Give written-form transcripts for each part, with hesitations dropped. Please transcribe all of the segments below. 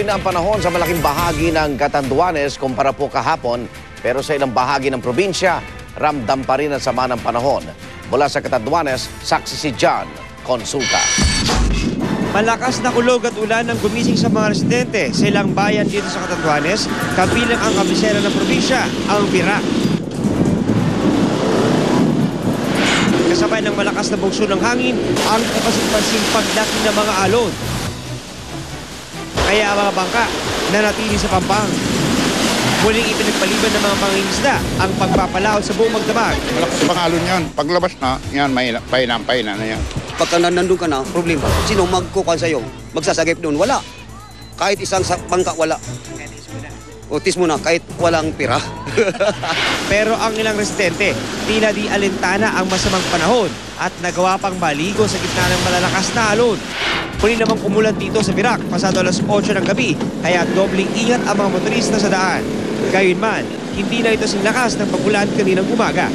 Na ang panahon sa malaking bahagi ng Catanduanes kumpara po kahapon, pero sa ilang bahagi ng probinsya, ramdam pa rin ang sama ng panahon. Mula sa Catanduanes, saksi si John Consulta. Malakas na kulog at ulan ang gumising sa mga residente sa ilang bayan dito sa Catanduanes, kabilang ang kabisera ng probinsya, ang Virac. Kasabay ng malakas na bugso ng hangin, ang kapansin-pansing paglaki ng mga alon. Kaya ang mga bangka nanatili sa pampang. Muling ipinagpaliban ng mga pangingisda ang pagpapalaot sa buong magdamag. Malakas pang alon yan. Paglabas na, yan, may painan na yan. Pagka nandun ka na, problema. Sino magkukan sa'yo? Magsasagip doon? Wala. Kahit isang bangka, wala. Utis mo na, kahit walang pira. Pero ang ilang residente, tila di alintana ang masamang panahon at nagawa pang maligo sa gitna ng malalakas na alon. Muli namang umulan dito sa Virac pasado alas 8 ng gabi, kaya dobling ingat ang mga motorista sa daan. Gayunman, hindi na ito singlakas ng pagulan kaninang umaga.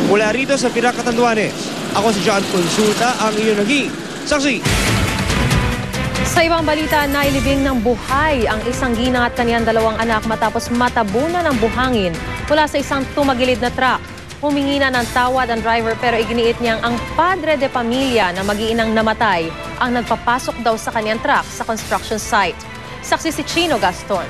Mula rito sa Virac, Catanduanes, ako si John Consulta, ang inyong naging saksi. Sa ibang balita, nailibing ng buhay ang isang ginang at kaniyang dalawang anak matapos matabunan ng buhangin mula sa isang tumagilid na truck. Humingi na ng tawad ang driver pero iginiit niyang ang padre de pamilya na mag-iinang namatay ang nagpapasok daw sa kaniyang truck sa construction site. Saksi si Chino Gaston.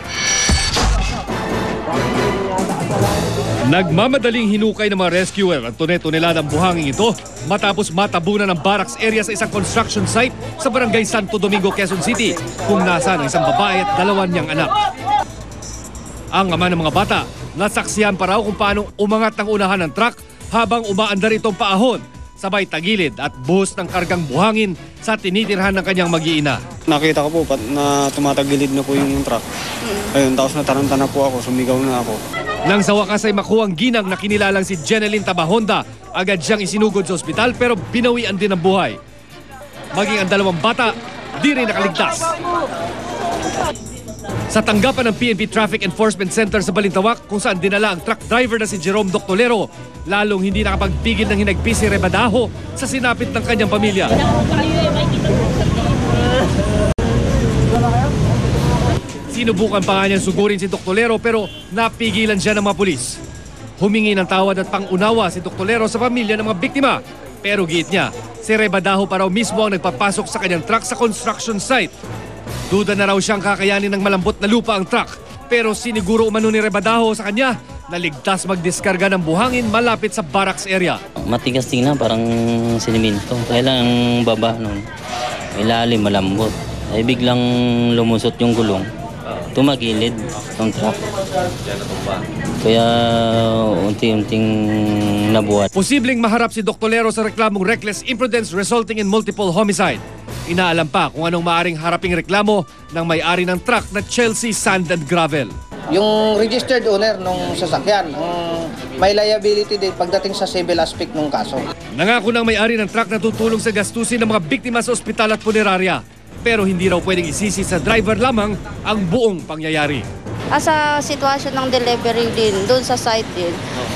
Nagmamadaling hinukay ng mga rescuer ang tone-toneladang buhangin ito matapos matabunan ng barracks area sa isang construction site sa barangay Santo Domingo, Quezon City kung nasaan ang isang babae at dalawa niyang anak. Ang ama ng mga bata, nasaksihan pa raw kung paano umangat ng unahan ng truck habang umaandar itong paahon, sabay tagilid at buhos ng kargang buhangin sa tinitirhan ng kanyang mag-iina. Nakita ko po na tumatagilid na po yung truck. Ayun, tapos nataranta na po ako, sumigaw na ako. Nang sa wakas ay makuhang ginang na kinilalang si Jeneline Tabahonda, agad siyang isinugod sa ospital pero binawian din ang buhay. Maging ang dalawang bata, di rin nakaligtas. Sa tanggapan ng PNP Traffic Enforcement Center sa Balintawak kung saan dinala ang truck driver na si Jerome Doctolero, lalong hindi nakapagpigil ng hinagpis si Rebadaho sa sinapit ng kanyang pamilya. Sinubukan pa nga niyang sugurin si Doctolero pero napigilan siya ng mga pulis. Humingi ng tawad at pangunawa si Doctolero sa pamilya ng mga biktima. Pero giit niya, si Rebadaho pa raw mismo ang nagpapasok sa kanyang truck sa construction site. Duda na raw siyang kakayanin ng malambot na lupa ang truck. Pero siniguro umano ni Rebadaho sa kanya na ligtas magdiskarga ng buhangin malapit sa barracks area. Matigas tingnan, parang siniminto. Kaya lang ang baba nun, ilalim, malambot. Ay biglang lumusot yung gulong. Tumagilid ng truck. Kaya unti-unting nabuhat. Posibleng maharap si Doctolero sa reklamong reckless imprudence resulting in multiple homicide. Inaalam pa kung anong maaring haraping reklamo ng may-ari ng truck na Chelsea Sand and Gravel. Yung registered owner ng sasakyan, may liability din pagdating sa civil aspect ng kaso. Nangako ng may-ari ng truck na tutulong sa gastusin ng mga biktima sa ospital at punerarya. Pero hindi raw pwedeng isisi sa driver lamang ang buong pangyayari. Sa sitwasyon ng delivery din, doon sa site din,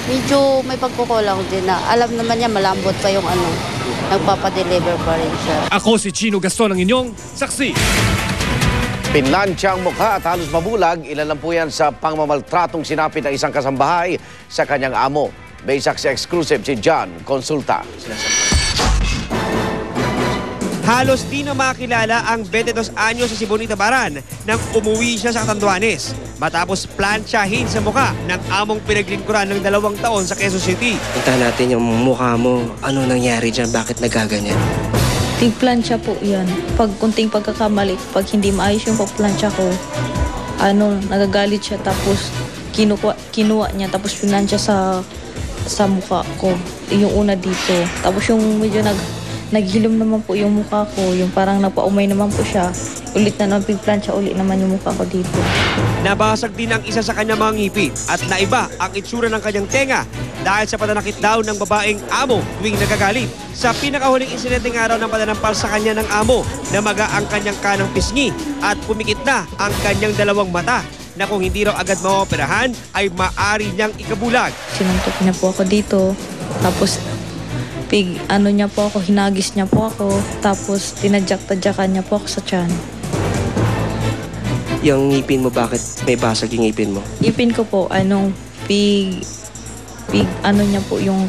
medyo may pagkukulang din na alam naman niya malambot pa yung nagpapadeliver pa rin siya. Ako si Chino Gaston ang inyong saksi. Pinlansya ang mukha at halos mabulag, ilan lang po yan sa pangmamaltratong sinapit ng isang kasambahay sa kanyang amo. May saksi exclusive si John Consulta. Halos di na makilala ang 22 anyo sa Sibonita Baran nang umuwi siya sa Catanduanes matapos plansyahin sa mukha ng among pinaglingkuran ng 2 taon sa Quezon City. Punta natin yung mukha mo. Ano nangyari dyan? Bakit nagaganyan? Tigplansya po yan. Pag kunting pagkakamali, pag hindi maayos yung pagplansya ko, nagagalit siya tapos kinuha niya tapos pinansya sa mukha ko. Yung una dito. Tapos yung medyo naghilom naman po yung mukha ko, yung parang nagpaumay naman po siya. Ulit na naman pigplansya, ulit naman yung mukha ko dito. Nabasag din ang isa sa kanyang mga ngipin at naiba ang itsura ng kanyang tenga dahil sa pananakit daw ng babaeng amo tuwing nagagalit. Sa pinakahuling insidenteng araw ng pananampal sa kanya ng amo, namaga ang kanyang kanang pisngi at pumikit na ang kanyang 2 mata na kung hindi raw agad maoperahan ay maari niyang ikabulag. Sinuntok niya po ako dito, tapos niya po ako, hinagis niya po ako, tapos tinadyak-tadyakan niya po ako sa tiyan. Yung ngipin mo, bakit may basag yung ngipin mo? Ipin ko po, pig, niya po, yung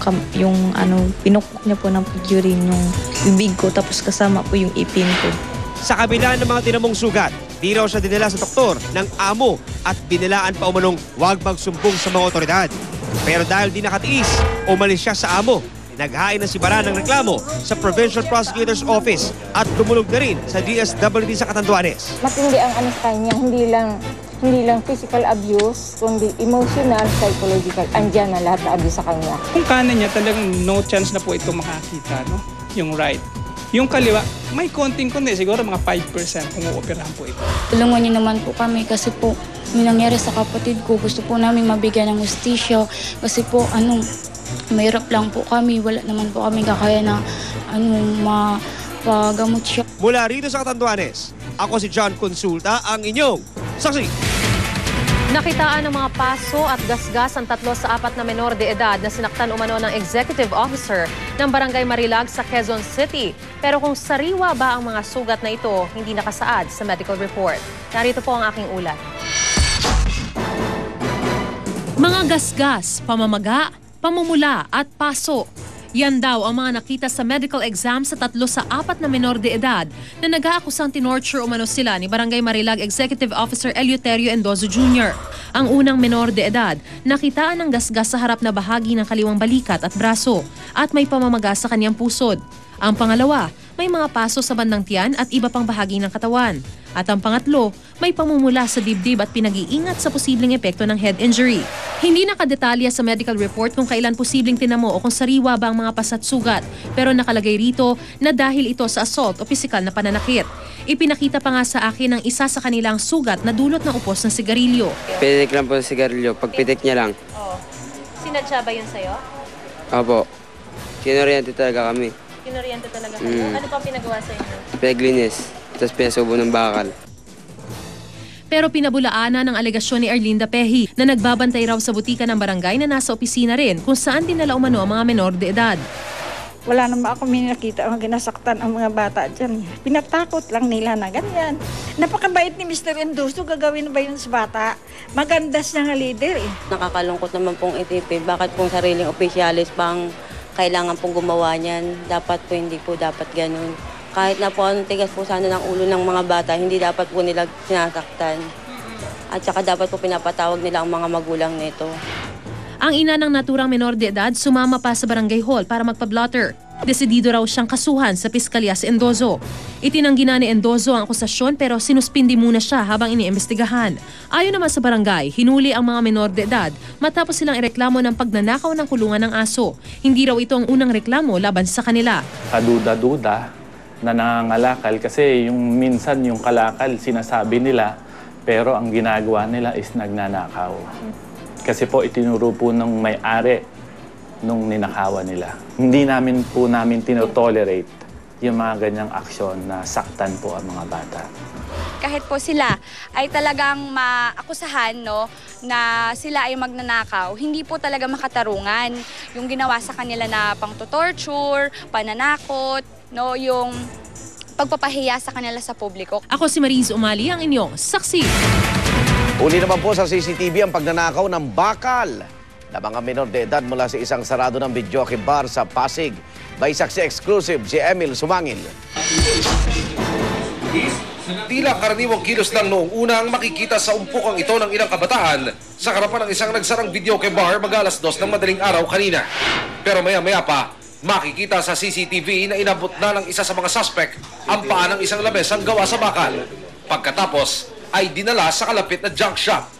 pinukpok niya po ng pig-urine yung bibig ko, tapos kasama po yung ipin ko. Sa kabila ng mga tinamong sugat, di raw siya dinala sa doktor ng amo at binilaan pa umanong huwag magsumbong sa mga otoridad. Pero dahil di nakatiis, umalis siya sa amo. Naghain na si Baran ng reklamo sa Provincial Prosecutor's Office at dumulog na rin sa DSWD sa Catanduanes. Matindi ang sa kanya, hindi lang physical abuse, kundi emotional, psychological. Andiyan na lahat na abuse sa kanya. Kung kanan niya, talagang no chance na po ito makakita, no? Yung right. Yung kaliwa, may konting siguro mga 5% kung uoperahan po ito. Tulungan niyo naman po kami kasi po may nangyari sa kapatid ko. Gusto po namin mabigyan ng hustisya kasi po mahirap lang po kami. Wala naman po kami kakaya na mapagamot siya. Mula rito sa Catanduanes, ako si John Consulta, ang inyong saksi. Nakitaan ng mga paso at gasgas ang 3 sa 4 na menor de edad na sinaktan umano ng executive officer ng Barangay Marilag sa Quezon City. Pero kung sariwa ba ang mga sugat na ito, hindi nakasaad sa medical report. Narito po ang aking ulat. Mga gasgas, pamamaga, pamumula at paso. Yan daw ang mga nakita sa medical exam sa 3 sa 4 na menor de edad na nag-aakusang tinorture umano sila ni Barangay Marilag Executive Officer Eleuterio Endozo Jr. Ang unang menor de edad, nakitaan ng gasgas sa harap na bahagi ng kaliwang balikat at braso at may pamamaga sa kanyang pusod. Ang pangalawa, may mga paso sa bandang tiyan at iba pang bahagi ng katawan. At ang pangatlo, may pamumula sa dibdib at pinag-iingat sa posibleng epekto ng head injury. Hindi nakadetalya sa medical report kung kailan posibleng tinamo o kung sariwa ba ang mga pasat sugat, pero nakalagay rito na dahil ito sa assault o pisikal na pananakit. Ipinakita pa nga sa akin ang isa sa kanilang sugat na dulot ng upos ng sigarilyo. Pitik lang po sa sigarilyo, pagpitik niya lang. Oh. Sinadya ba yun sa'yo? Opo, kinoriente talaga kami. Kinoriente talaga kayo? Ano pa pinagawa sa inyo? Peglinis, tapos pinasubo ng bakal. Pero pinabulaanan ng alegasyon ni Arlinda Pehi na nagbabantay raw sa butika ng barangay na nasa opisina rin kung saan dinala umano ang mga menor de edad. Wala naman ako nakita ang ginasaktan ang mga bata dyan. Pinatakot lang nila na ganyan. Napakabait ni Mr. Endozo, gagawin ba yun sa bata? Maganda siya nga leader eh. Nakakalungkot naman pong itipid. Bakit pong sariling opisyalis pang kailangan pong gumawa niyan? Dapat po hindi po dapat ganun. Kahit na po anong tigas po sana ng ulo ng mga bata, hindi dapat po nila sinasaktan. At saka dapat po pinapatawag nila ang mga magulang nito. Ang ina ng naturang menor de edad sumama pa sa barangay hall para magpa-blotter. Desidido raw siyang kasuhan sa piskalya si Endozo. Itinanggi na ni Endozo ang akusasyon pero sinuspindi muna siya habang iniimbestigahan. Ayon naman sa barangay, hinuli ang mga menor de edad matapos silang ireklamo ng pagnanakaw ng kulungan ng aso. Hindi raw ito ang unang reklamo laban sa kanila. Kaduda-duda na nangangalakal kasi yung minsan yung kalakal sinasabi nila pero ang ginagawa nila is nagnanakaw. Kasi po itinuro po ng may-ari nung ninakawan nila. Hindi namin tinotolerate yung mga ganyang aksyon na saktan po ang mga bata. Kahit po sila ay talagang maakusahan na sila ay magnanakaw, hindi po talaga makatarungan. Yung ginawa sa kanila na pang-torture, pananakot, yung pagpapahiya sa kanila sa publiko. Ako si Mariz Umali, ang inyong saksi. Uli naman po sa CCTV ang pagnanakaw ng bakal na mga menor de edad mula sa isang sarado ng videoke bar sa Pasig. By saksi exclusive, si Emil Sumangil. Tila karaniwang kilos lang noong una ang makikita sa umpukang ito ng ilang kabataan sa harapan ng isang nagsarang videoke bar mag-alas 2 ng madaling araw kanina. Pero maya-maya pa, makikita sa CCTV na inabot na ng isa sa mga suspect ang paa ng isang lamesang gawa sa bakal. Pagkatapos ay dinala sa kalapit na junk shop.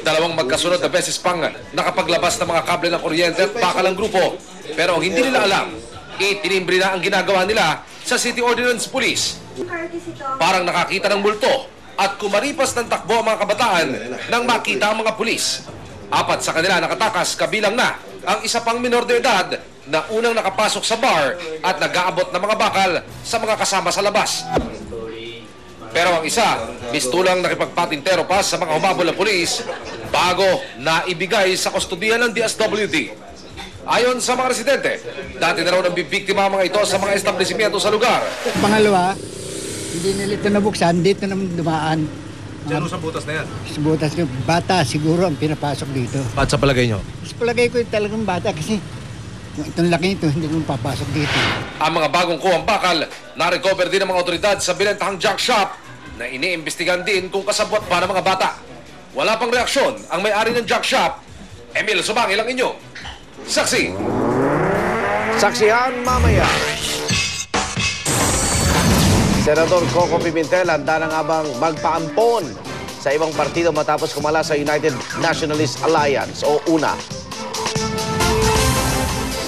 Dalawang magkasunod na beses pang nakapaglabas ng mga kable ng kuryente at bakal ang grupo. Pero ang hindi nila alam, itinimbre na ang ginagawa nila sa City Ordinance Police. Parang nakakita ng multo at kumaripas ng takbo ang mga kabataan nang makita ang mga pulis. 4 sa kanila nakatakas kabilang na ang isa pang menor de edad na unang nakapasok sa bar at nag-aabot ng mga bakal sa mga kasama sa labas. Pero ang isa, mistulang nakipagpatintero pa sa mga humabol na pulis bago na ibigay sa kustodiyan ng DSWD. Ayon sa mga residente, dati na raw nabibiktima ang mga ito sa mga establishmento sa lugar. Pangalawa, hindi nila ito nabuksan, dito naman dumaan. Diyan sa butas na yan. Sa butas ng bata siguro ang pinapasok dito. At sa palagay nyo? Sa palagay ko talagang bata kasi itong laki ito hindi mo papasok dito. Ang mga bagong kuhang bakal, na-recover din ng mga otoridad sa binentahang junk shop na iniimbestigan din kung kasabwat pa ng mga bata. Wala pang reaksyon ang may-ari ng junk shop. Emil Subangil ang inyo. Saksi. Saksihan mamaya. Senador Coco Pimentel handa na nga bang magpaampon sa ibang partido matapos kumala sa United Nationalist Alliance o UNA.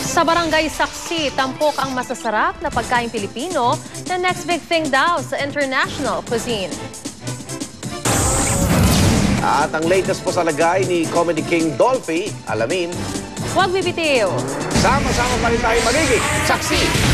Sa barangay Saksi, tampok ang masasarap na pagkain Pilipino na next big thing daw sa international cuisine. At ang latest po sa lagay ni Comedy King Dolphy, alamin. Huwag bibitiw. Sama-sama pa rin tayo magiging saksi.